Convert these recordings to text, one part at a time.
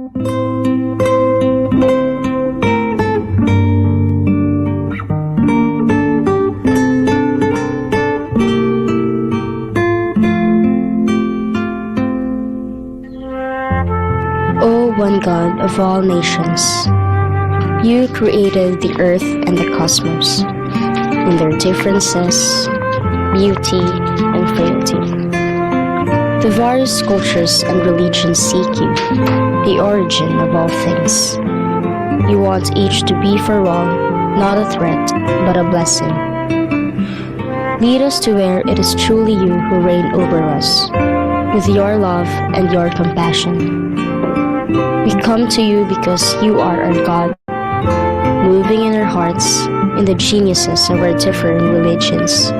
O one God of all nations, you created the earth and the cosmos, in their differences, beauty, and frailty. The various cultures and religions seek you, the origin of all things. You want each to be for all, not a threat, but a blessing. Lead us to where it is truly you who reign over us, with your love and your compassion. We come to you because you are our God, moving in our hearts in the geniuses of our different religions.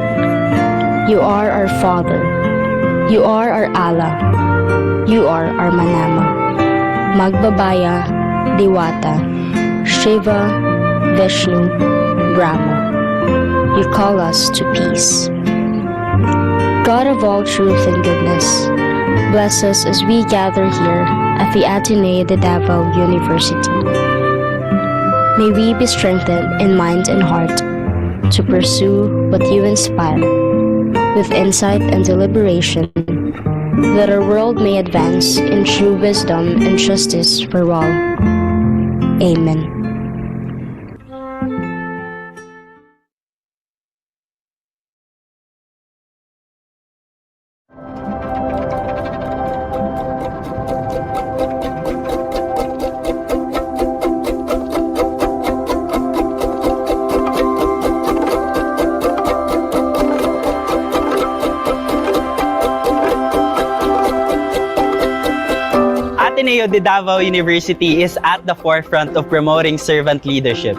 You are our Father. You are our Allah. You are our Manama, Magbabaya, Diwata, Shiva, Vishnu, Brahma. You call us to peace. God of all truth and goodness, bless us as we gather here at the Ateneo de Davao University. May we be strengthened in mind and heart to pursue what you inspire, with insight and deliberation, that our world may advance in true wisdom and justice for all. Amen. Ateneo de Davao University is at the forefront of promoting servant leadership.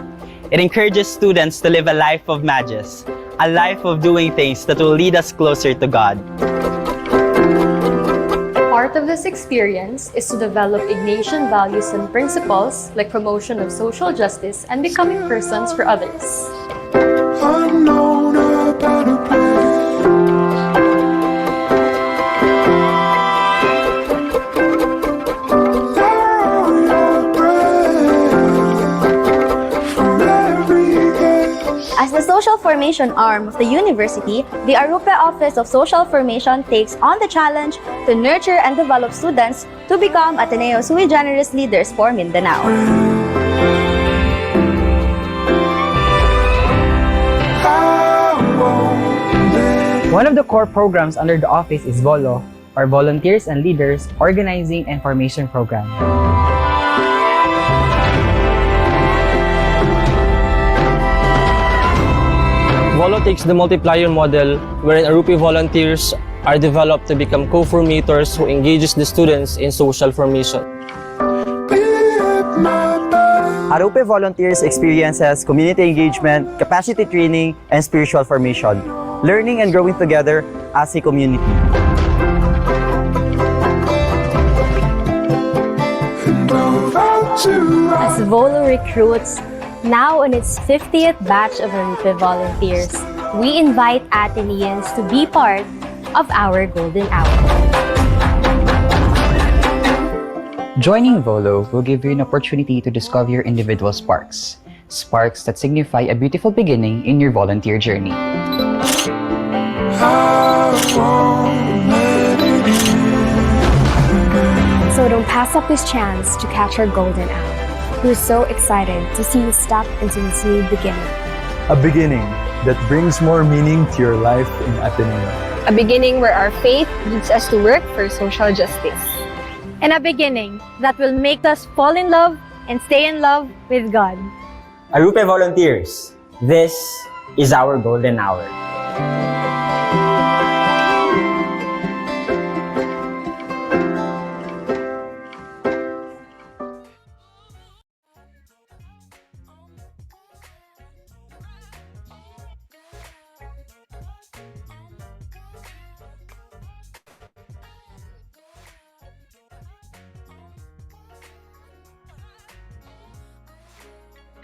It encourages students to live a life of majes, a life of doing things that will lead us closer to God. Part of this experience is to develop Ignatian values and principles like promotion of social justice and becoming persons for others. As the social formation arm of the university, the Arrupe Office of Social Formation takes on the challenge to nurture and develop students to become Ateneo sui generis leaders for Mindanao. One of the core programs under the office is VOLO, or Volunteers and Leaders Organizing and Formation Program. VOLO takes the multiplier model wherein Arrupe volunteers are developed to become co-formators who engages the students in social formation. Arrupe Volunteers experiences community engagement, capacity training, and spiritual formation, learning and growing together as a community. As VOLO recruits, now on its 50th batch of Arrupe Volunteers, we invite Ateneans to be part of our golden hour. Joining VOLO will give you an opportunity to discover your individual sparks. Sparks that signify a beautiful beginning in your volunteer journey. So don't pass up this chance to catch our golden hour. We're so excited to see you step into this new beginning. A beginning that brings more meaning to your life in Ateneo. A beginning where our faith leads us to work for social justice. And a beginning that will make us fall in love and stay in love with God. Arrupe Volunteers, this is our golden hour.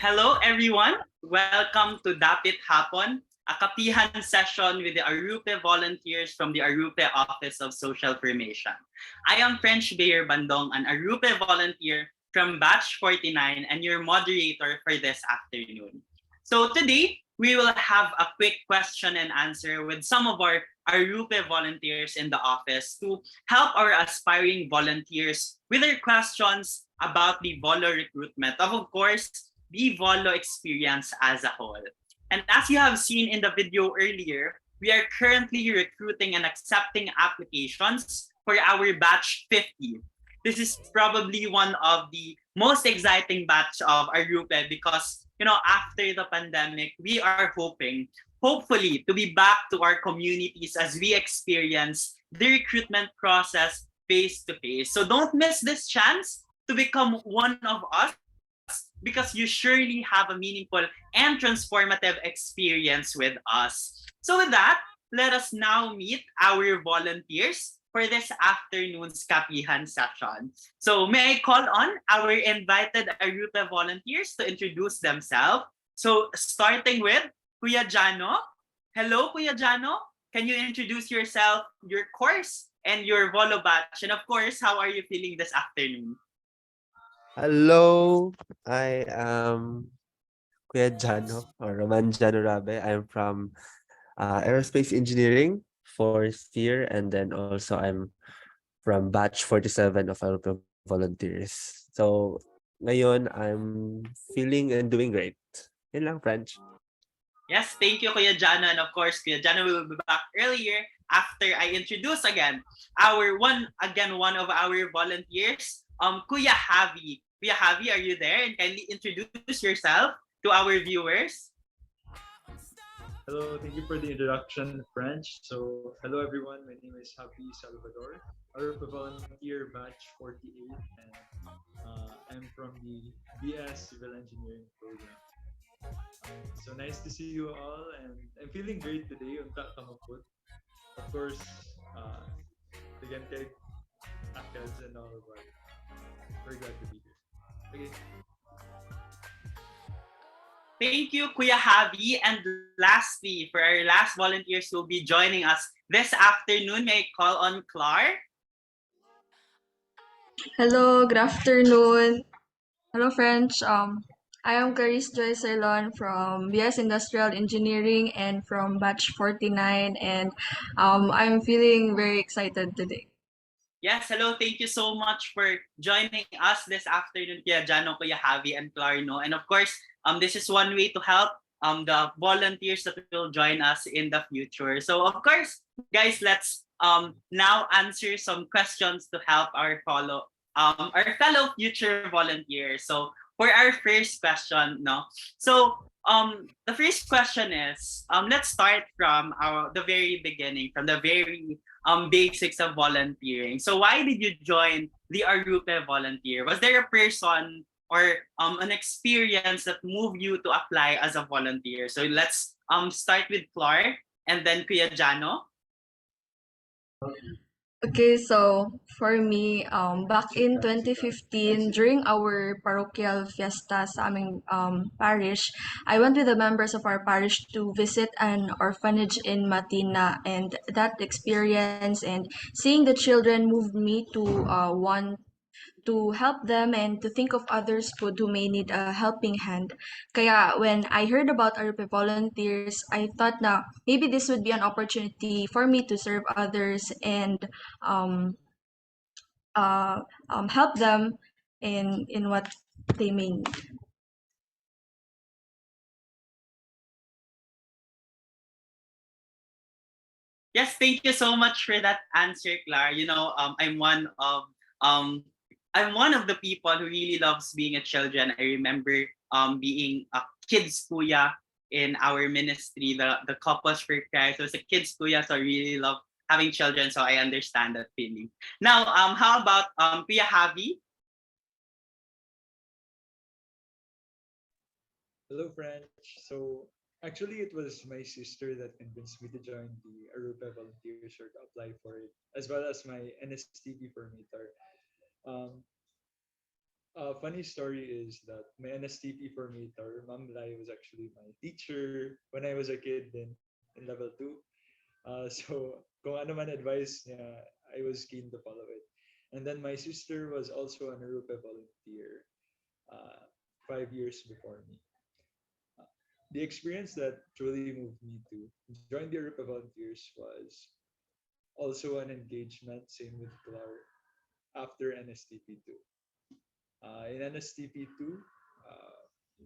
Hello everyone! Welcome to Dapit-Hapon, a Kapehan session with the Arrupe volunteers from the Arrupe Office of Social Formation. I am French Bayer Bandong, an Arrupe volunteer from Batch 49 and your moderator for this afternoon. So today, we will have a quick question and answer with some of our Arrupe volunteers in the office to help our aspiring volunteers with their questions about the Volo recruitment, of course, the Volo experience as a whole. And as you have seen in the video earlier, we are currently recruiting and accepting applications for our batch 50. This is probably one of the most exciting batch of Arrupe because, after the pandemic, we are hopefully, to be back to our communities as we experience the recruitment process face to face. So don't miss this chance to become one of us because you surely have a meaningful and transformative experience with us. So with that, let us now meet our volunteers for this afternoon's Kapehan session. So may I call on our invited Arrupe volunteers to introduce themselves. So starting with Kuya Jano. Hello, Kuya Jano. Can you introduce yourself, your course, and your Volo batch? And of course, how are you feeling this afternoon? Hello, I am Kuya Jano or Roman Jano Rabe. I'm from aerospace engineering, fourth year, and then also I'm from batch 47 of Arrupe Volunteers. So ngayon I'm feeling and doing great. Yun lang, French. Yes, thank you, Kuya Jano. And of course, Kuya Jano will be back earlier after I introduce again one of our volunteers, Kuya Javi. Kuya Javi, are you there? And kindly introduce yourself to our viewers. Hello, thank you for the introduction, French. So, hello everyone. My name is Happy Salvador, Arrupe Volunteer, batch 48, and I'm from the BS Civil Engineering program. So nice to see you all, and I'm feeling great today. Unta kamaput. Of course, again, kay Akels and all, but we're glad to be here. Okay. Thank you, Kuya Javi. And lastly, for our last volunteers who will be joining us this afternoon, may I call on Clark? Hello, good afternoon. Hello, French. I am Caris Joy Serlon from BS Industrial Engineering and from Batch 49, and I'm feeling very excited today. Yes, hello. Thank you so much for joining us this afternoon, Kuya Jano, Kuya Javi, and Clarno. And of course, this is one way to help the volunteers that will join us in the future. So of course, guys, let's now answer some questions to help our fellow future volunteers. So for our first question, no. So the first question is let's start from the very beginning, from the very basics of volunteering. So why did you join the Arrupe Volunteer? Was there a person or an experience that moved you to apply as a volunteer? So let's start with Clark and then Kuya Jano. Okay, so for me, back in 2015, during our parochial fiesta sa aming parish, I went with the members of our parish to visit an orphanage in Matina, and that experience and seeing the children moved me to want to help them and to think of others who may need a helping hand. Kaya when I heard about Arrupe Volunteers, I thought na maybe this would be an opportunity for me to serve others and um, help them in what they may need. Yes, thank you so much for that answer, Clara. Um, I'm one of the people who really loves being a children. I remember being a kids kuya in our ministry, the couples for Christ. So it's a kids kuya, so I really love having children. So I understand that feeling. Now, how about Kuya Javi? Hello, French. So, actually, it was my sister that convinced me to join the Arrupe Volunteers or to apply for it, as well as my NSTP permitter. Um, Funny story is that my NSTP formator, Ma'am Lai, was actually my teacher when I was a kid in level 2. So kung ano man advice niya, I was keen to follow it. And then my sister was also an Arrupe volunteer 5 years before me. Uh, the experience that truly moved me to join the Arrupe Volunteers was also an engagement, same with Clark, after NSTP2. In NSTP2,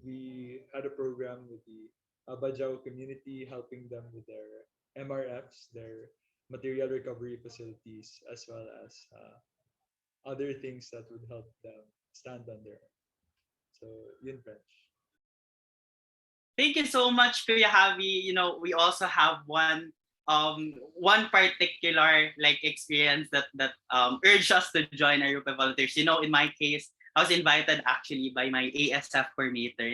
we had a program with the Bajau community, helping them with their MRFs, their material recovery facilities, as well as other things that would help them stand on their own. So, yun, French. Thank you so much, Kuya Javi. We also have one particular like experience that urged us to join Arrupe Volunteers. In my case, I was invited actually by my ASF coordinator,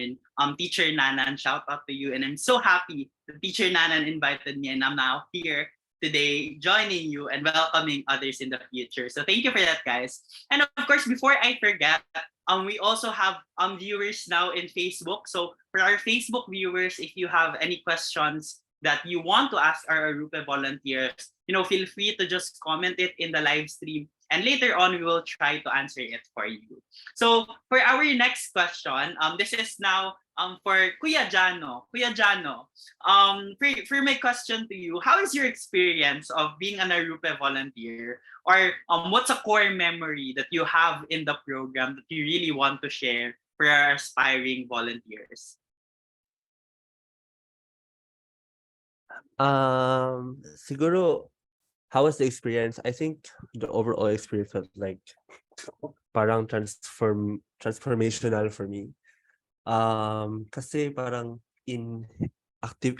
Teacher Nanan. Shout out to you, and I'm so happy that Teacher Nanan invited me, and I'm now here today joining you and welcoming others in the future. So thank you for that, guys. And of course, before I forget, we also have viewers now in Facebook. So for our Facebook viewers, if you have any questions that you want to ask our Arrupe volunteers, feel free to just comment it in the live stream. And later on, we will try to answer it for you. So for our next question, this is now for Kuya Jano. Kuya Jano, for my question to you, how is your experience of being an Arrupe volunteer? Or what's a core memory that you have in the program that you really want to share for our aspiring volunteers? Siguro, how was the experience? I think the overall experience felt like parang transformational for me. Kasi parang in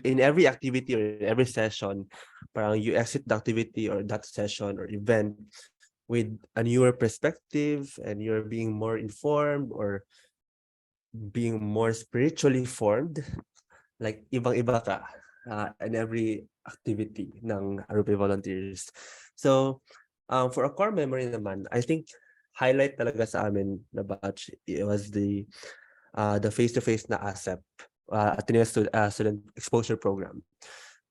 every activity or in every session, parang you exit the activity or that session or event with a newer perspective, and you're being more informed or being more spiritually formed. Like ibang-iba ka in every activity ng Arrupe Volunteers. So, for a core memory naman, I think highlight talaga sa amin na batch, it was the face-to-face na ASEP, Ateneo Student Exposure Program.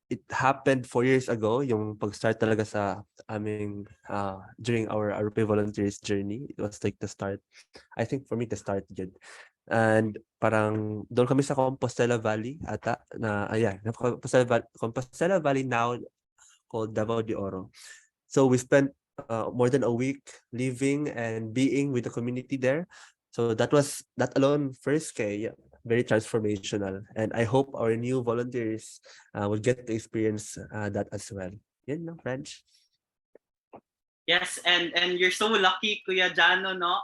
It happened 4 years ago, yung pag-start talaga sa aming during our Arrupe Volunteers journey. It was like the start, I think for me, the start yun. And parang doon kami sa Compostela Valley ata Compostela Valley, now called Davao de Oro. So we spent more than a week living and being with the community there. So that alone first very transformational, and I hope our new volunteers will get to experience that as well. Yan, no, French? Yes, and you're so lucky, Kuya Jano, no?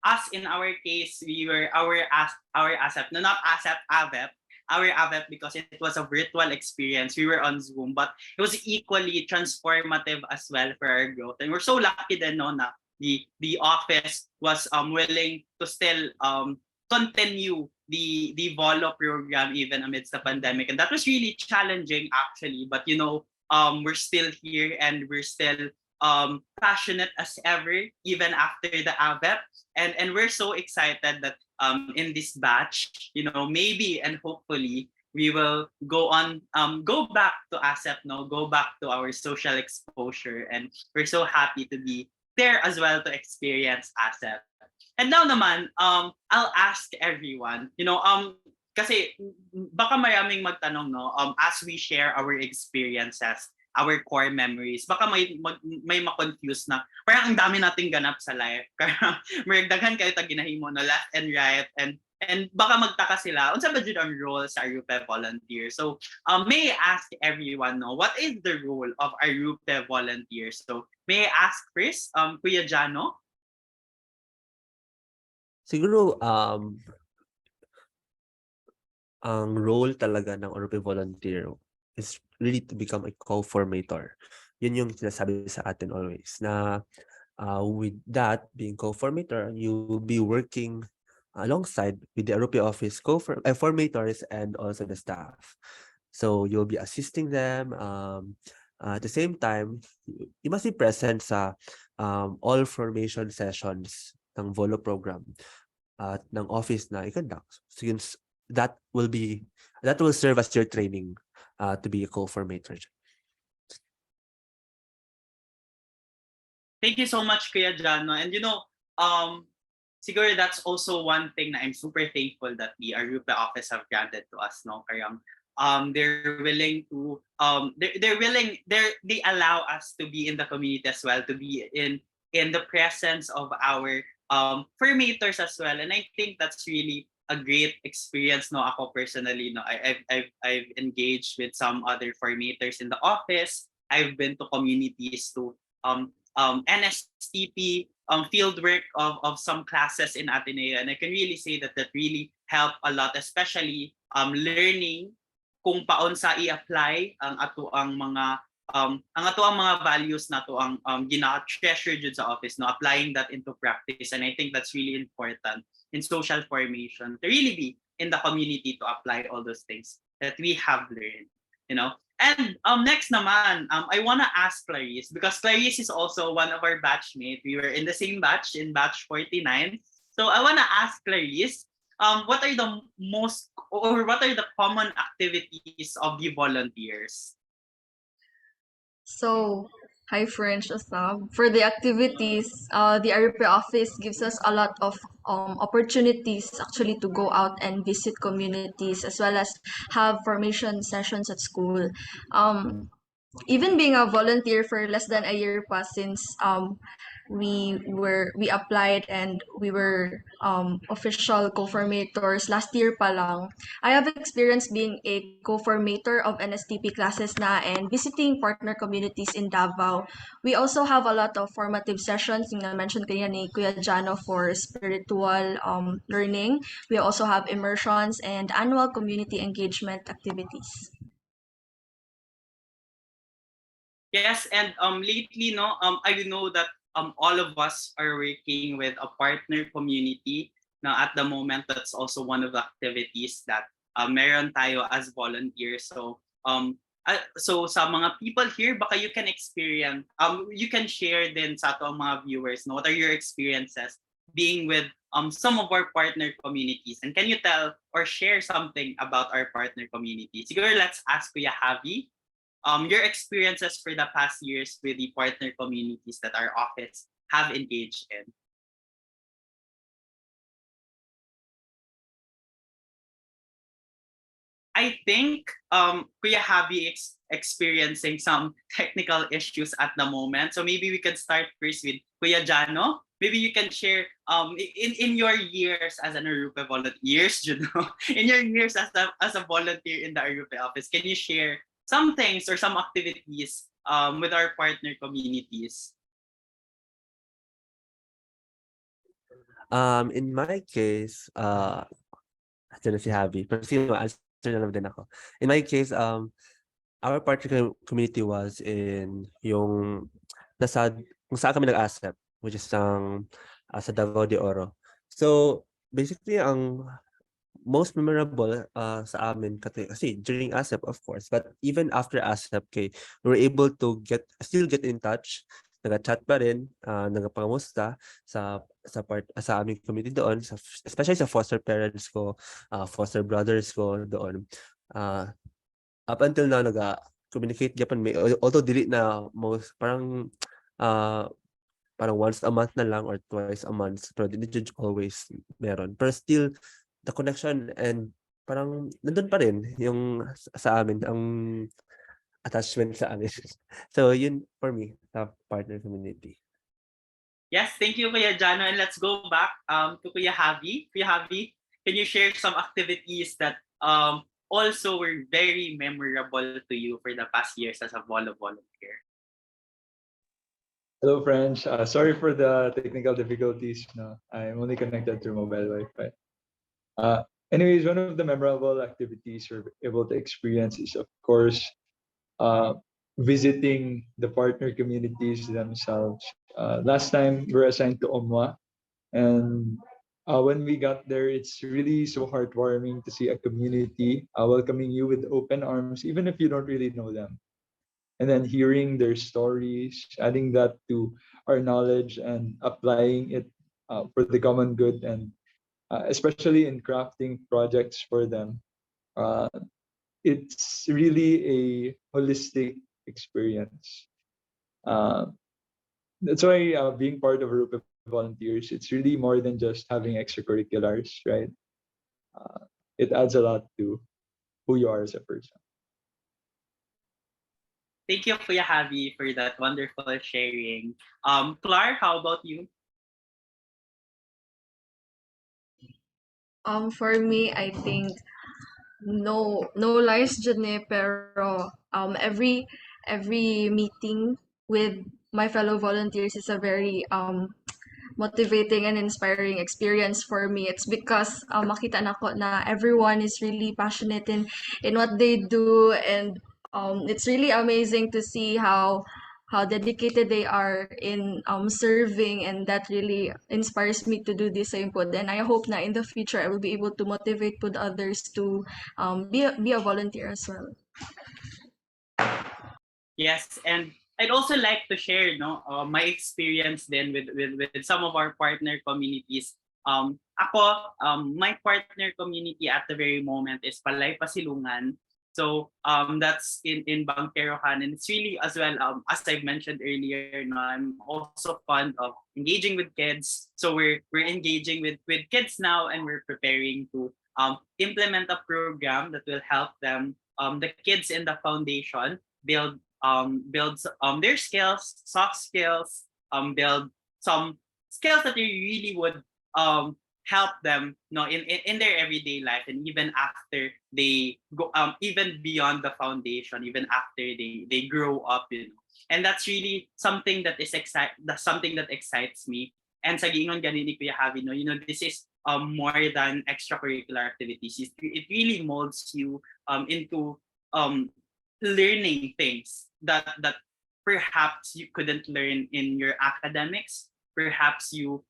Us in our case, we were our ASEP, no, not ASEP, AVEP, our AVEP, because it was a virtual experience. We were on Zoom, but it was equally transformative as well for our growth. And we're so lucky then, no, na the office was willing to still continue the Volo program even amidst the pandemic. And that was really challenging actually, but we're still here and we're still passionate as ever, even after the AVEP. And we're so excited that in this batch, maybe and hopefully we will go back to ASEP, go back to our social exposure. And we're so happy to be there as well to experience ASEP. And now naman, I'll ask everyone, kasi baka maraming magtanong, no, as we share our experiences, our core memories, baka may ma-confuse na parang ang dami nating ganap sa life. Kaya maragdagan kayo ta ginahimo no, left and right, and baka magtaka sila unsa ba jud ang role sa Arrupe Volunteer. So may I ask everyone, no, what is the role of Arrupe Volunteer? So may I ask first, Kuya Jano? Siguro ang role talaga ng Arrupe Volunteer is really to become a co-formator. Yun yung sinasabi sa atin always, na with that, being co-formator, you'll be working alongside with the Arrupe office formators and also the staff. So you'll be assisting them. At the same time, you must be present sa all formation sessions ng Volo program at ng office na i-conduct. So yun, that will serve as your training to be a co-formator. Thank you so much, Kuya Jano. And siguro that's also one thing that I'm super thankful that the Arrupe office have granted to us, no? Kaya they're willing to they allow us to be in the community as well, to be in the presence of our formators as well. And I think that's really a great experience, no? Ako personally, no, I've engaged with some other formators in the office. I've been to communities to NSTP fieldwork of some classes in Ateneo, and I can really say that really helped a lot, especially learning kung paon sa i-apply ang ato ang mga values na to ang gina-treasure jud sa office, no, applying that into practice. And I think that's really important in social formation, to really be in the community to apply all those things that we have learned, you know. And next naman, I want to ask Clarice, because Clarice is also one of our batchmates. We were in the same batch, in batch 49. So I want to ask Clarice, what are the common activities of the volunteers? So, hi French Asam. For the activities, the Arrupe office gives us a lot of opportunities actually to go out and visit communities as well as have formation sessions at school. Even being a volunteer for less than a year pa since we applied and we were official co-formators last year pa lang. I have experience being a co-formator of NSTP classes na and visiting partner communities in Davao. We also have a lot of formative sessions, yung na-mention kaya ni Kuya Jano, for spiritual learning. We also have immersions and annual community engagement activities. Yes, and lately, no, I know that all of us are working with a partner community. Now, at the moment, that's also one of the activities that meron tayo as volunteers. So sa mga people here, baka you can you can share din sa ato ang mga viewers, no, what are your experiences being with some of our partner communities, and can you tell or share something about our partner community? Siguro let's ask Kuya Javi. Your experiences for the past years with the partner communities that our office have engaged in. I think Kuya Javi experiencing some technical issues at the moment. So maybe we could start first with Kuya Jano. Maybe you can share in your years as an Arrupe volunteer, in your years as a volunteer in the Arrupe office, can you share some things or some activities with our partner communities? In my case, I don't know if you have it, but answer na lang din ako. In my case, our partner community was in kung saan kami nag-ASEP, which is sa Davao de Oro. So basically, ang most memorable sa amin kasi during ASEP, of course, but even after ASEP, we were able to still get in touch, nag-chat pa rin, nagpangamusta sa aming community doon, especially sa foster parents ko, foster brothers ko doon. Up until now, nag-communicate Japan, although delete na parang once a month na lang or twice a month, pero hindi always meron. Pero still, the connection and parang nandun pa rin yung sa amin, ang attachment sa amin. So yun for me, sa partner community. Yes, thank you, Kuya Jano. And let's go back to Kuya Javi. Kuya Javi, can you share some activities that also were very memorable to you for the past years as a volunteer? Hello, friends. Sorry for the technical difficulties. No, I'm only connected through mobile Wi-Fi. Anyways, one of the memorable activities we're able to experience is, of course, visiting the partner communities themselves. Last time we were assigned to Omwa, and when we got there, it's really so heartwarming to see a community welcoming you with open arms, even if you don't really know them. And then hearing their stories, adding that to our knowledge and applying it for the common good, and especially in crafting projects for them. Uh, it's really a holistic experience. Uh, that's why being part of Arrupe Volunteers, it's really more than just having extracurriculars, right? Uh, it adds a lot to who you are as a person. Thank you, Kuya Javi, for that wonderful sharing. Clark, how about you? For me, I think no lies dyan eh, pero every meeting with my fellow volunteers is a very motivating and inspiring experience for me. It's because makita na ko na everyone is really passionate in what they do, and it's really amazing to see how dedicated they are in serving, and that really inspires me to do the same po. And I hope na in the future I will be able to motivate put others to be a volunteer as well. Yes, and I'd also like to share, no, my experience then with some of our partner communities. My partner community at the very moment is Palay Pasilungan. So that's in Bangkerohan, and it's really as well as I've mentioned earlier. No, I'm also fond of engaging with kids. So we're engaging with kids now, and we're preparing to implement a program that will help them, the kids in the foundation, builds their skills, soft skills, build some skills that they really would help them, in their everyday life, and even after they go, even beyond the foundation, even after they grow up, and that's really something that that's something that excites me. And sa giingon ganin ni Kuya Javi, no, this is more than extracurricular activities. It really molds you into learning things that perhaps you couldn't learn in your academics, perhaps you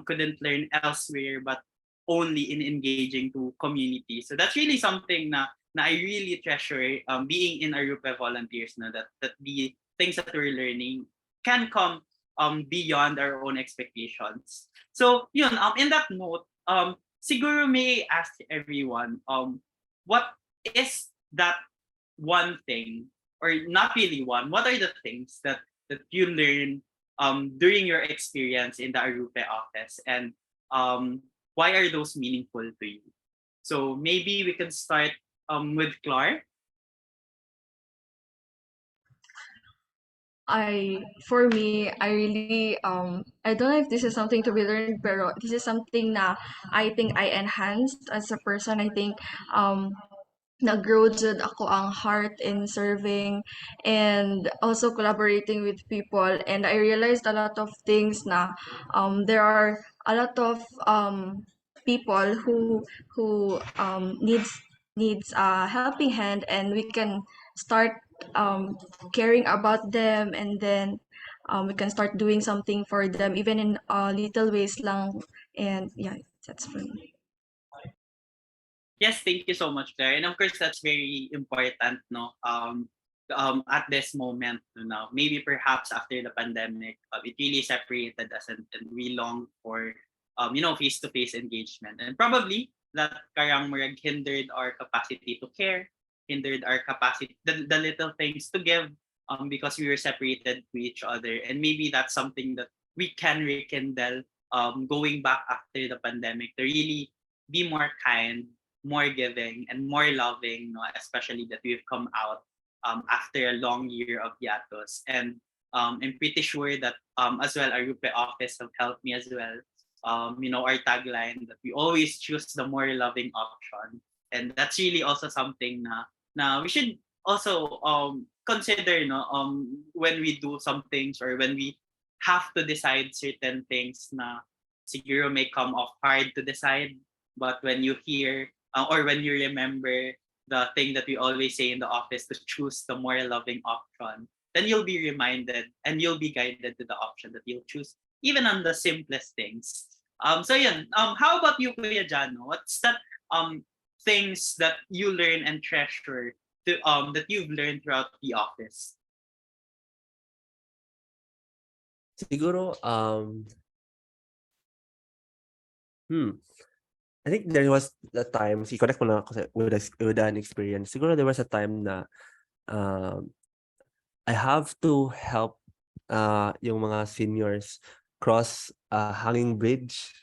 couldn't learn elsewhere, but only in engaging to community. So that's really something na I really treasure, being in Arrupe Volunteers, na that the things that we're learning can come beyond our own expectations. So yun, in that note, siguro may I ask everyone, what is that one thing, or not really one, what are the things that you learn during your experience in the Arrupe office, and why are those meaningful to you? So maybe we can start with Clark. For me, I really I don't know if this is something to be learned, pero this is something na I think I enhanced as a person. I think nag-grow jud ako ang heart in serving and also collaborating with people, and I realized a lot of things na there are a lot of people who needs a helping hand, and we can start um, caring about them, and then we can start doing something for them even in little ways lang, and yeah, that's for me. Yes, thank you so much, Claire. And of course, that's very important, no? At this moment, maybe perhaps after the pandemic, it really separated us, and we long for, face-to-face engagement. And probably that karang murag hindered our capacity to care, hindered our capacity, the little things to give, because we were separated to each other. And maybe that's something that we can rekindle, going back after the pandemic, to really be more kind, more giving, and more loving, no? Especially that we've come out after a long year of hiatus. And I'm pretty sure that as well, our Rupe office have helped me as well. Our tagline that we always choose the more loving option, and that's really also something na we should also consider, no, when we do some things, or when we have to decide certain things na siguro may come off hard to decide, but when you hear, or when you remember the thing that we always say in the office, to choose the more loving option, then you'll be reminded, and you'll be guided to the option that you'll choose, even on the simplest things. So yun, how about you, Kuya Jano? What's that things that you learn and treasure that you've learned throughout the office? Siguro Hmm. I think there was a time, connect mo na ako with an experience. Siguro there was a time na um, I have to help yung mga seniors cross a hanging bridge.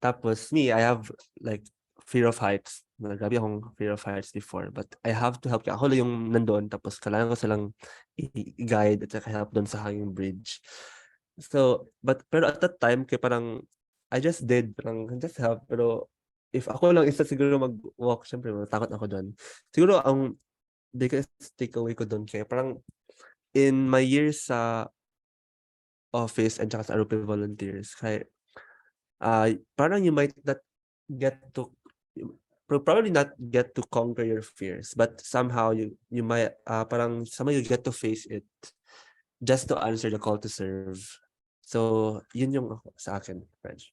Tapos me, I have like fear of heights. Grabe akong fear of heights before. But I have to help. Ako lang yung nandoon. Tapos kailangan ko silang i-guide at saka help doon sa hanging bridge. So, pero at that time, kaya parang I just did, parang just help. Pero if ako lang isa siguro mag-walk, syempre matakot ako doon. Siguro ang biggest takeaway ko doon kaya parang in my years sa office and saka sa Arrupe Volunteers, kaya parang you might not get to probably not get to conquer your fears, but somehow you might parang somehow you get to face it just to answer the call to serve. So, yun yung sa akin, French.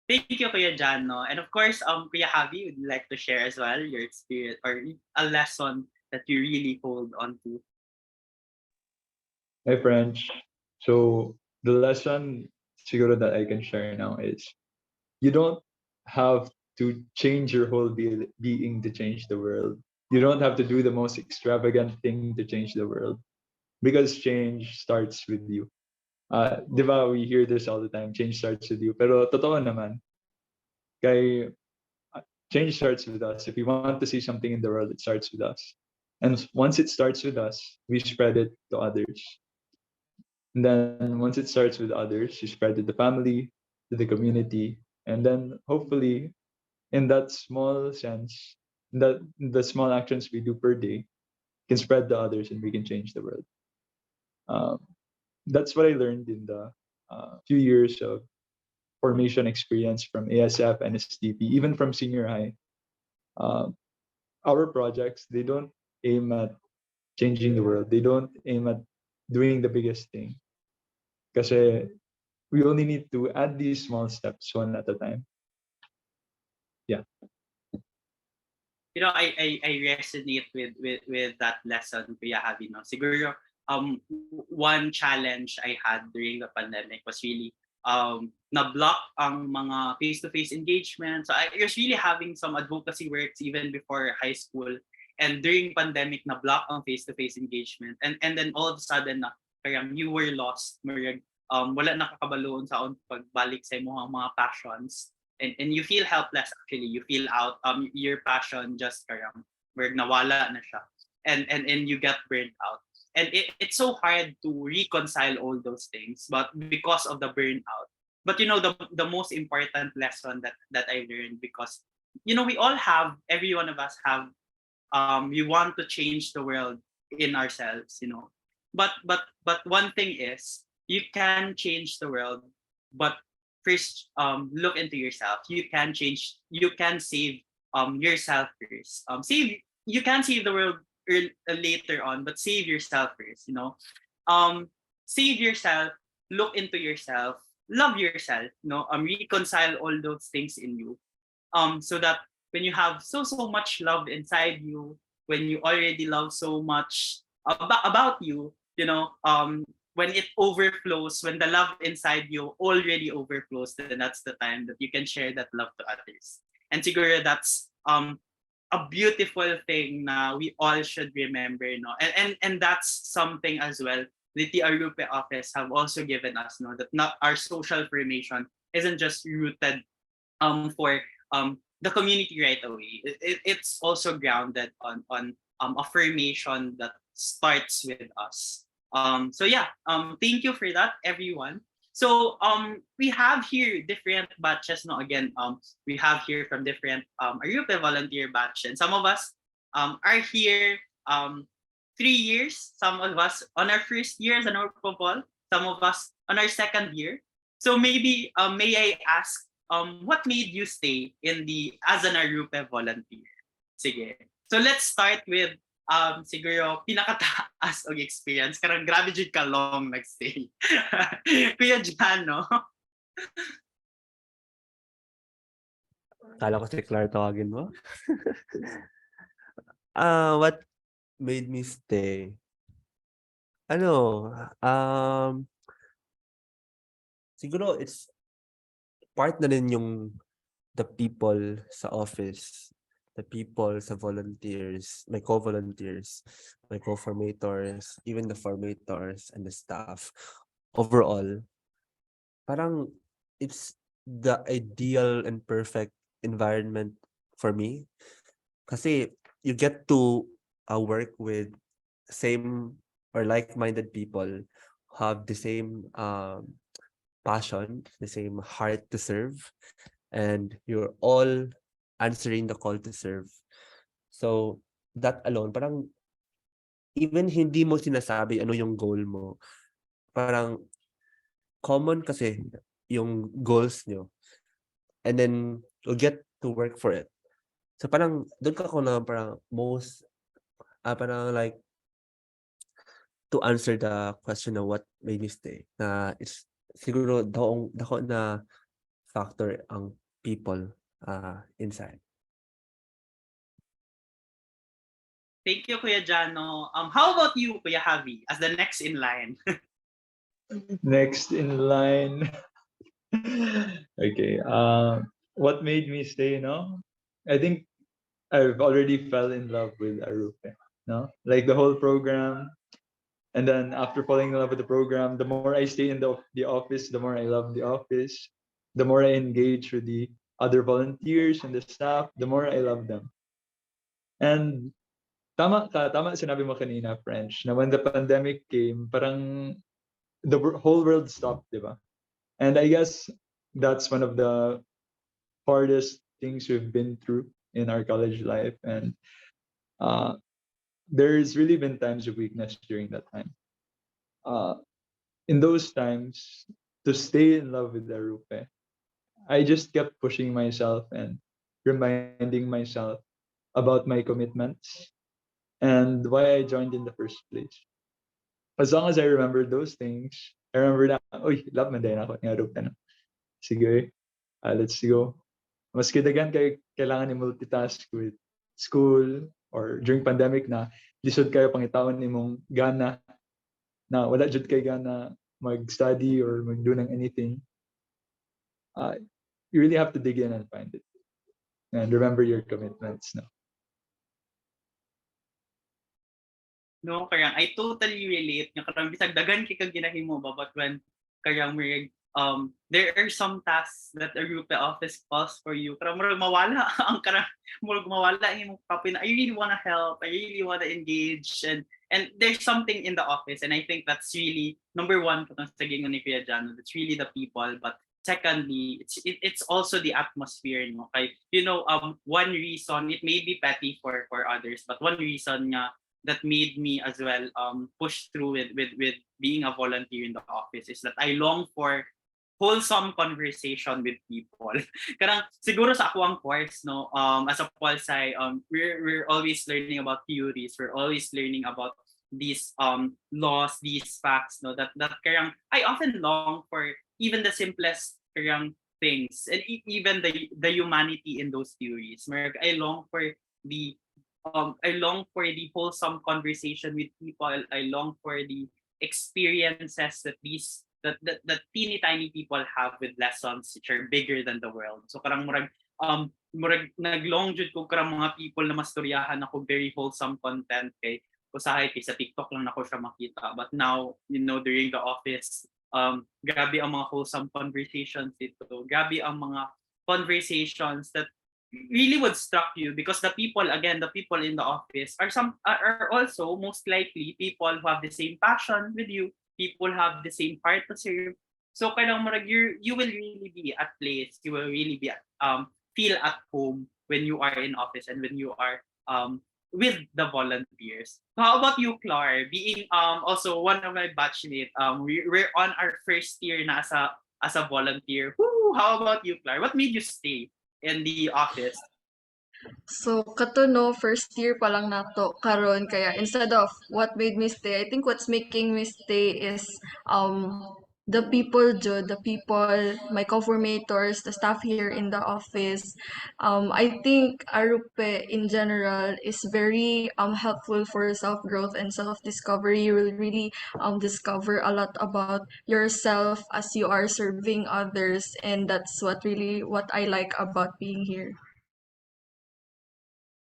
Thank you, Kuya Jan, no? And of course, Kuya Javi, would you like to share as well your experience or a lesson that you really hold on to? Hi, French. So the lesson siguro that I can share now is you don't have to change your whole being to change the world. You don't have to do the most extravagant thing to change the world because change starts with you. Di ba, we hear this all the time, change starts with you. Pero totoo naman, kay change starts with us. If we want to see something in the world, it starts with us. And once it starts with us, we spread it to others. And then once it starts with others, you spread to the family, to the community, and then hopefully, in that small sense, that the small actions we do per day can spread to others, and we can change the world. Um, that's what I learned in the few years of formation experience from ASF and STP, even from senior high. Um, our projects, they don't aim at changing the world. They don't aim at doing the biggest thing. Kasi we only need to add these small steps one at a time. Yeah. You know, I resonate with that lesson, Kuya Javi, no? Siguro, one challenge I had during the pandemic was really na-block ang mga face-to-face engagement. So I was really having some advocacy works even before high school. And during pandemic, na-block ang face-to-face engagement. And then all of a sudden, parang you were lost. Marag, wala nakakabaloon sa pagbalik sa mga passions. And you feel helpless actually. You feel out. Your passion just parang nawala na siya. And you get burned out. And it's so hard to reconcile all those things, but because of the burnout. But you know, the most important lesson that I learned, because you know, we all have, every one of us have, we want to change the world in ourselves, you know. But one thing is, you can change the world, but first look into yourself. You can save yourself first. You can save the world later on, but save yourself first, you know. Save yourself, look into yourself, love yourself, you know, reconcile all those things in you. So that when you have so much love inside you, when you already love so much about you, you know, when it overflows, when the love inside you already overflows, then that's the time that you can share that love to others. And siguro that's a beautiful thing na we all should remember, no? And that's something as well that the Arrupe office have also given us, no, that not our social formation isn't just rooted for the community right away. It's also grounded on a formation that starts with us. So yeah, thank you for that, everyone. So we have here different batches. No, again, we have here from different Arrupe volunteer batch, and some of us are here 3 years. Some of us on our first year as an Arrupe Vol. Some of us on our second year. So maybe may I ask, what made you stay in the as an Arrupe volunteer? Sige. So let's start with siguro pinakataas og experience. Karang grabe jud ka long nagstay. Kuya Jan, no? Kala ko si Clark tawagin mo. What made me stay? Ano, siguro it's part na rin yung the people sa office, the people sa volunteers, my co-volunteers, my co-formators, even the formators and the staff. Overall, parang it's the ideal and perfect environment for me. Kasi you get to work with same or like-minded people, have the same passion, the same heart to serve, and you're all answering the call to serve. So that alone, parang even hindi mo sinasabi ano yung goal mo, parang common kasi yung goals nyo. And then you'll get to work for it. So parang doon ka ko na parang parang like to answer the question of what made me stay. Na it's siguro dako na factor ang people inside. Thank you, Kuya Jano. How about you, Kuya Javi, as the next in line? Next in line. Okay. What made me stay? No, I think I've already fell in love with Arrupe. No, like the whole program. And then after falling in love with the program, the more I stay in the office, the more I love the office. The more I engage with the other volunteers and the staff, the more I love them. And tama sinabi mo kanina, French, na when the pandemic came, parang the whole world stopped, di ba? And I guess that's one of the hardest things we've been through in our college life. And there's really been times of weakness during that time. In those times, to stay in love with Arrupe, I just kept pushing myself and reminding myself about my commitments and why I joined in the first place. As long as I remember those things, I remember na, uy, love man din ako, nga Arrupe na. Sige, let's go. Maski dagan kay kailangan ni multitask with school or during pandemic na lisod kayo pangitaon nimong gana na wala jud kay gana mag-study or mag-do ng anything. You really have to dig in and find it. And remember your commitments. No? No, karang I totally relate. Nga karang bisag dagan kay kag ginahimo ba, but when karang may there are some tasks that a Arrupe office calls for you. Karang murag mawala ang karang murag mawala imong kapin. I really want to help. I really want to engage, and there's something in the office, and I think that's really number one katong sa gingon ni Kuya Jano. That's really the people, but secondly, it's also the atmosphere, no? Kay one reason, it may be petty for others, but one reason nga that made me as well push through with being a volunteer in the office is that I long for wholesome conversation with people. Karang siguro sa ako ang course, no, as a pol sci, we're always learning about theories. We're always learning about these laws, these facts, no, that karang I often long for even the simplest karang things, and even the humanity in those theories. I long for the wholesome conversation with people. I long for the experiences that that teeny tiny people have with lessons which are bigger than the world. So karang murag naglong jud ko karang mga people na mastoryahan ako very wholesome content kay usahay kay sa TikTok lang nako siya makita. But now, during the office, grabe ang mga wholesome conversations dito. Grabe ang mga conversations that really would struck you, because the people in the office are also most likely people who have the same passion with you. People have the same heart to serve. So kailang murag you will really be at place. You will really be feel at home when you are in office and when you are with the volunteers. So how about you, Clar? Being also one of my batchmate, we're on our first year na as a volunteer. Woo! How about you, Clar? What made you stay in the office? So, kato no, first year pa lang nato karon, kaya instead of what made me stay, I think what's making me stay is the people, Jud, the people, my co-formators, the staff here in the office. I think Arrupe in general is very helpful for self-growth and self-discovery. You will really discover a lot about yourself as you are serving others, and that's what I like about being here.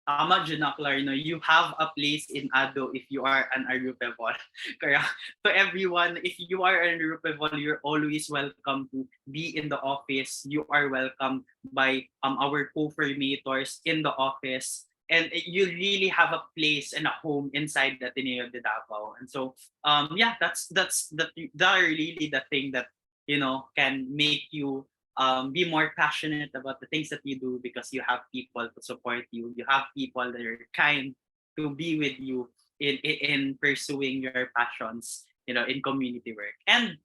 Tama, Junaklar, no? You have a place in ADO if you are an Arrupe Vol. Kaya to everyone, if you are an Arrupe Vol, you're always welcome to be in the office. You are welcome by our co-formators in the office. And you really have a place and a home inside the Ateneo de Davao. And so, yeah, that are really the thing that, can make you be more passionate about the things that you do because you have people to support you. You have people that are kind to be with you in pursuing your passions, in community work. And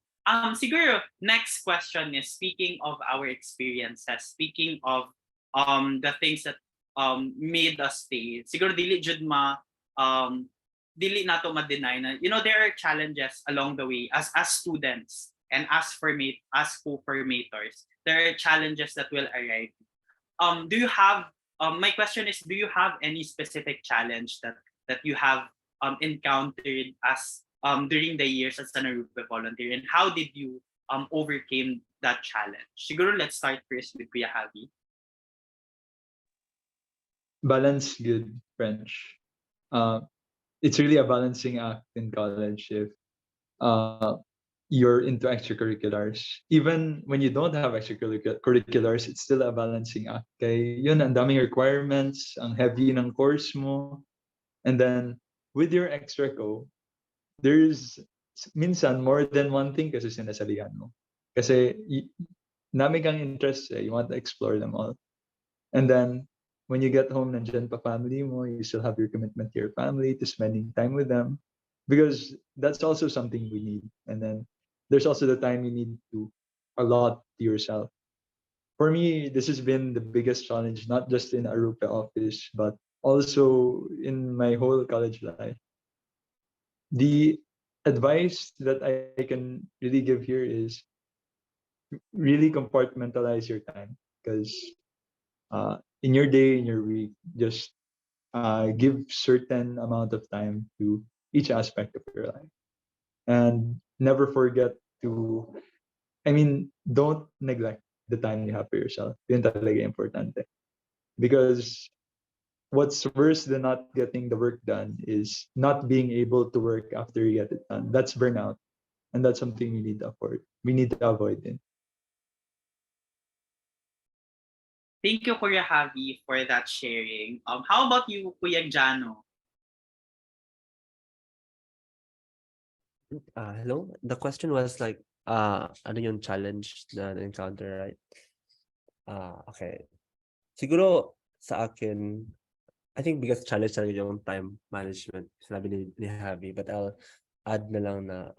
siguro next question is, speaking of our experiences, speaking of the things that made us stay. Siguro dili nato ma-deny na there are challenges along the way as students and as co-formators. There are challenges that will arrive. Do you have my question is, do you have any specific challenge that you have encountered as during the years as an Arrupe volunteer, and how did you overcame that challenge? Siguro let's start first with Kuya Javi. Balance good, French. It's really a balancing act in college if uh, you're into extracurriculars. Even when you don't have extracurriculars, it's still a balancing act. Kaya yun, ang daming requirements, ang heavy ng course mo. And then with your extra co, there's minsan more than one thing kasi sinasalihan mo. Kasi dami kang interest you want to explore them all. And then when you get home, nandiyan pa family mo, you still have your commitment to your family, to spending time with them, because that's also something we need. And then there's also the time you need to allot to yourself. For me, this has been the biggest challenge, not just in Arrupe office, but also in my whole college life. The advice that I can really give here is really compartmentalize your time, because in your day, in your week, just give certain amount of time to each aspect of your life, and never forget to, don't neglect the time you have for yourself. Yun talaga importante. Because what's worse than not getting the work done is not being able to work after you get it done. That's burnout, and that's something we need to avoid. We need to avoid it. Thank you, Kuya Javi, for that sharing. How about you, Kuya Jano? Hello? The question was like, ano yung challenge na encounter, right? Okay. Siguro sa akin, I think biggest challenge talaga yung time management. Sinabi ni Javi, but I'll add na lang na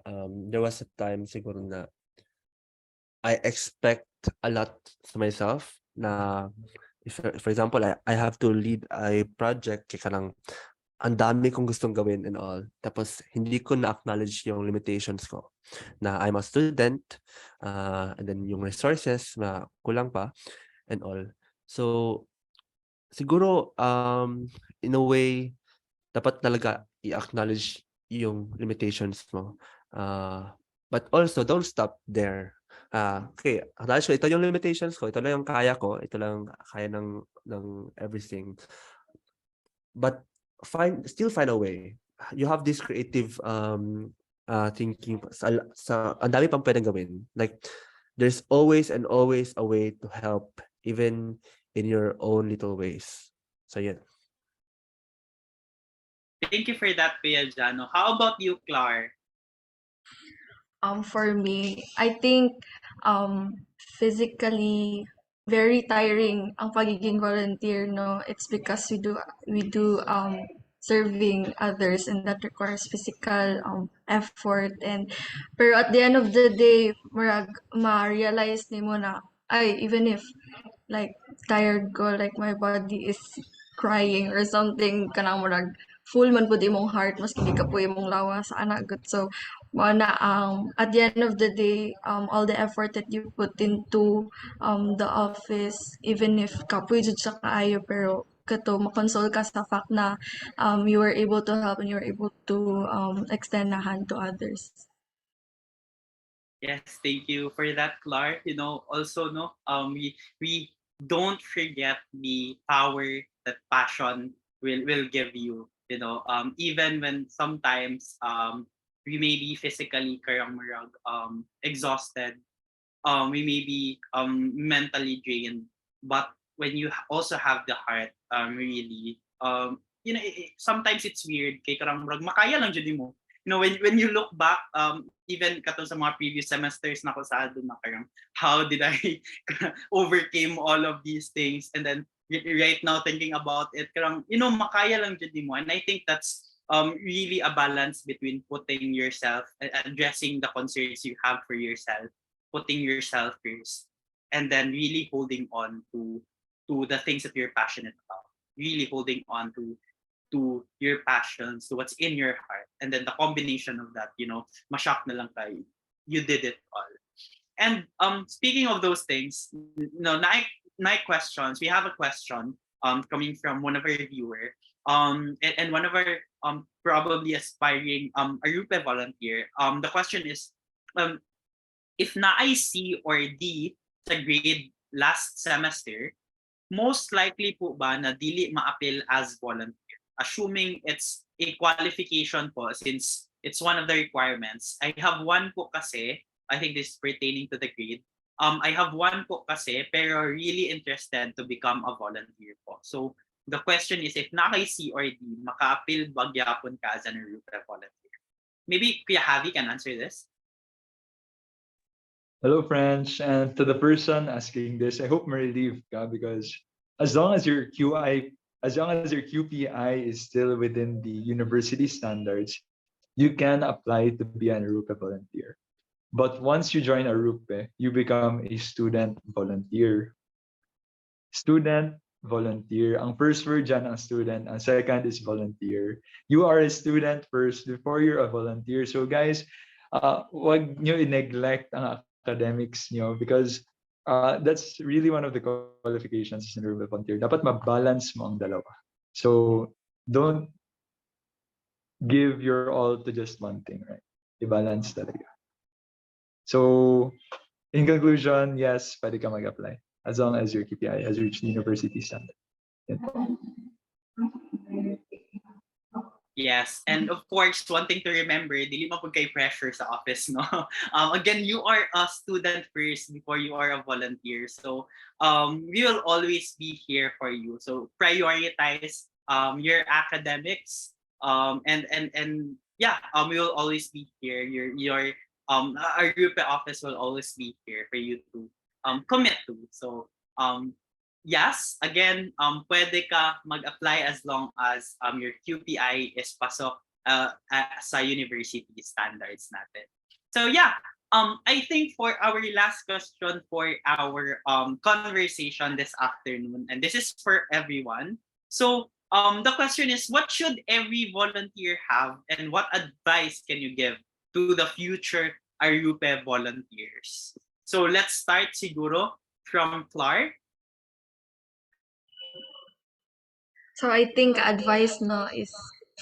there was a time siguro na I expect a lot to myself na if, for example, I have to lead a project, kaya lang ang dami kong gustong gawin and all. Tapos hindi ko na-acknowledge yung limitations ko. Na I'm a student, and then yung resources na kulang pa and all. So siguro in a way dapat talaga i-acknowledge yung limitations mo. But also don't stop there. Okay, acknowledge ko ito yung limitations ko, ito lang yung kaya ko, ito lang kaya ng everything. But still find a way. You have this creative thinking sa ang dami pang pwedeng gawin. Like there's always and always a way to help, even in your own little ways. So yeah. Thank you for that, Kuya Jano. How about you, Clar? For me, I think physically very tiring ang pagiging volunteer, no? It's because we do serving others, and that requires physical effort. And pero at the end of the day, ma-realize nimo na ay, even if like tired ko, like my body is crying or something, kanang murag full man pud imong heart, mas hindi ka po imong lawas ana good. So at the end of the day, all the effort that you put into the office, even if kapoy jud sa kaayo, pero kato makonsole ka sa fact na you were able to help and you were able to extend a hand to others. Yes, thank you for that, Clark. Also, no, we don't forget the power that passion will give you. Even when sometimes we may be physically exhausted, we may be mentally drained, but when you also have the heart, really, sometimes it's weird kay karang murag makaya lang jud mo. When you look back, even katong sa mga previous semesters na ko sa adun na karang how did I overcame all of these things, and then right now thinking about it karang makaya lang jud mo, and I think that's really a balance between putting yourself, addressing the concerns you have for yourself, putting yourself first, and then really holding on to the things that you're passionate about, really holding on to your passions, to what's in your heart, and then the combination of that, mashock na lang kayo, you did it all. And speaking of those things, night questions. We have a question coming from one of our viewer, and one of our probably aspiring Arrupe volunteer. The question is, if naay C or D sa grade last semester, most likely po ba na dili ma-appeal as volunteer? Assuming it's a qualification po, since it's one of the requirements. I have one po kasi, I think this is pertaining to the grade. I have one po kasi, pero really interested to become a volunteer po. So the question is, if nakay C or D, maka-appeal ba gyapon ka as an Arrupe volunteer? Maybe Kuya Javi can answer this. Hello, French, and to the person asking this, I hope ma-relieve ka, because as long as your QPI is still within the university standards, you can apply to be an Arrupe volunteer. But once you join Arrupe, you become a student volunteer. Student volunteer. Ang first word dyan ang student, ang second is volunteer. You are a student first before you're a volunteer. So guys, wag nyo i-neglect ang academics nyo, because that's really one of the qualifications as an Arrupe volunteer. Dapat ma-balance mo ang dalawa. So don't give your all to just one thing, right? I-balance talaga. So in conclusion, yes, pwede ka mag-apply as long as your KPI has reached the university standard. Yan po. Yes, and of course, one thing to remember, dili mo pag kay pressure sa office, no? Again, you are a student first before you are a volunteer. So we will always be here for you. So prioritize your academics, and yeah, we will always be here. Your our group office will always be here for you to commit to. So yes, again, pwede ka mag-apply as long as your QPI is pasok sa university standards natin. So yeah, I think for our last question for our conversation this afternoon, and this is for everyone. So the question is, what should every volunteer have, and what advice can you give to the future Arrupe volunteers? So let's start siguro from Clark. So I think advice na is,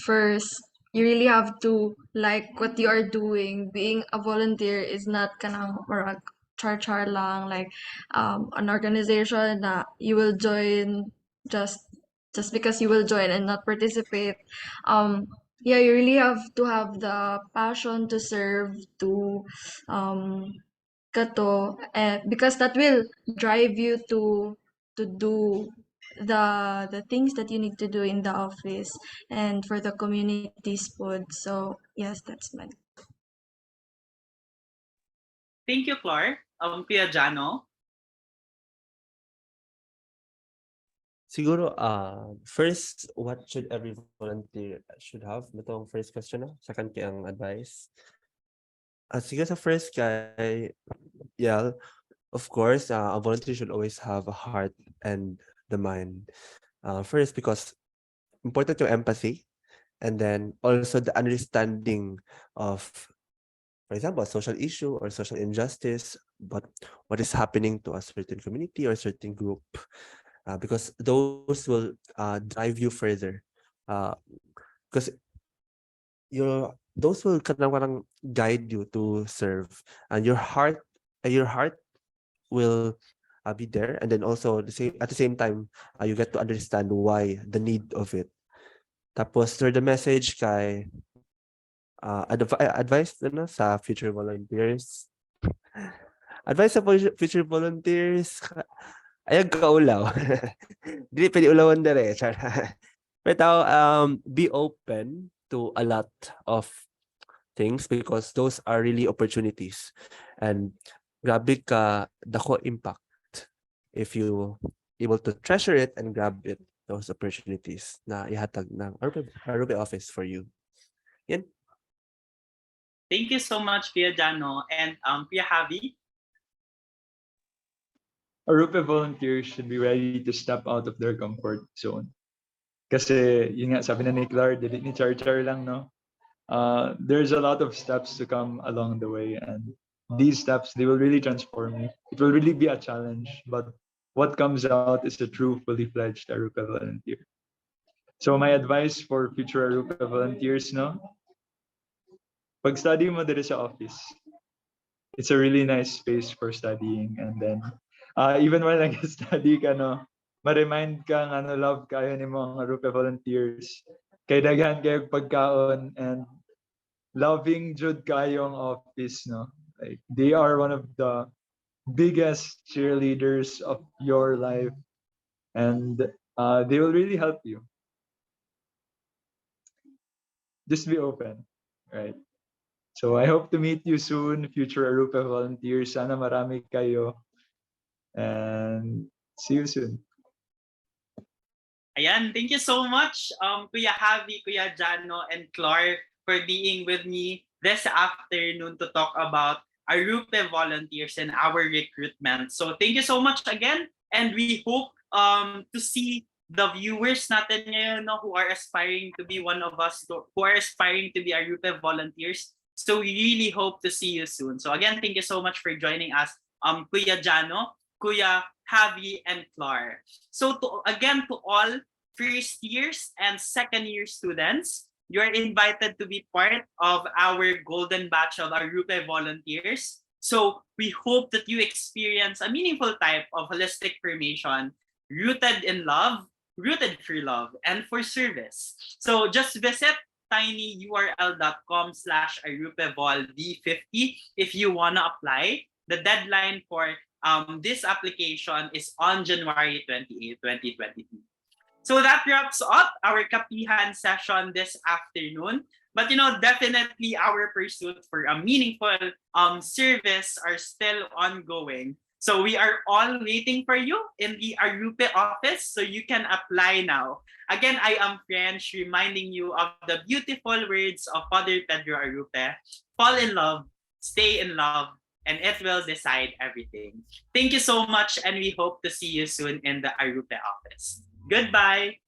first, you really have to like what you are doing. Being a volunteer is not kanang murag char-char lang, like an organization na you will join just because you will join and not participate. Yeah, you really have to have the passion to serve, to because that will drive you to do the things that you need to do in the office and for the community's food. So yes, that's my. Thank you, Clark. Kuya Jano. Siguro, first, what should every volunteer should have? Itong first question na. Second kay ang advice. Siguro sa first kay, yeah, of course, a volunteer should always have a heart and the mind. First, because important yung empathy, and then also the understanding of for example, a social issue or social injustice, but what is happening to a certain community or a certain group, because those will drive you further. Because those will parang guide you to serve, and your heart will be there, and then also at the same time you get to understand why the need of it. Tapos through the message kay advice ano, sa future volunteers. Advice sa future volunteers, ayag kaulaw. Dili pwede ulawan dere. Pero be open to a lot of things because those are really opportunities. And grabe ka dako impact if you able to treasure it and grab it, those opportunities na ihatag ng Arrupe office for you. Yan. Thank you so much, Kuya Jano. And Kuya Javi? Arrupe volunteers should be ready to step out of their comfort zone. Kasi, yun nga, sabi na ni Clar, dili ni Char-Char lang, no? There's a lot of steps to come along the way, and these steps, they will really transform you. It will really be a challenge, but what comes out is a true, fully fledged Arrupe volunteer. So my advice for future Arrupe volunteers, no? Pag-study mo dito sa office, it's a really nice space for studying, and then even while nag-study ka, no, ma-remind ka nga no, love kayo ni mga Arrupe volunteers. Kay daghan kayo pagkaon, and loving jud kayong office, no. Like they are one of the biggest cheerleaders of your life, and they will really help you. Just be open, right? So I hope to meet you soon, future Arrupe volunteers. Sana marami kayo. And see you soon. Ayan, thank you so much, Kuya Javi, Kuya Jano, and Clar for being with me this afternoon to talk about Arrupe volunteers and our recruitment. So thank you so much again, and we hope to see the viewers natin ngayon, no, who are aspiring to be one of us, who are aspiring to be Arrupe volunteers. So we really hope to see you soon. So again, thank you so much for joining us, Kuya Jano, Kuya Javi, and Clar. So to all first years and second year students, you are invited to be part of our golden batch of Arrupe volunteers. So we hope that you experience a meaningful type of holistic formation rooted in love, rooted for love, and for service. So just visit tinyurl.com/arrupevol-v50 if you want to apply. The deadline for this application is on January 28, 2022. So that wraps up our Kapehan session this afternoon. But definitely our pursuit for a meaningful service are still ongoing. So we are all waiting for you in the Arrupe office, so you can apply now. Again, I am French, reminding you of the beautiful words of Father Pedro Arrupe. Fall in love, stay in love, and it will decide everything. Thank you so much, and we hope to see you soon in the Arrupe office. Goodbye.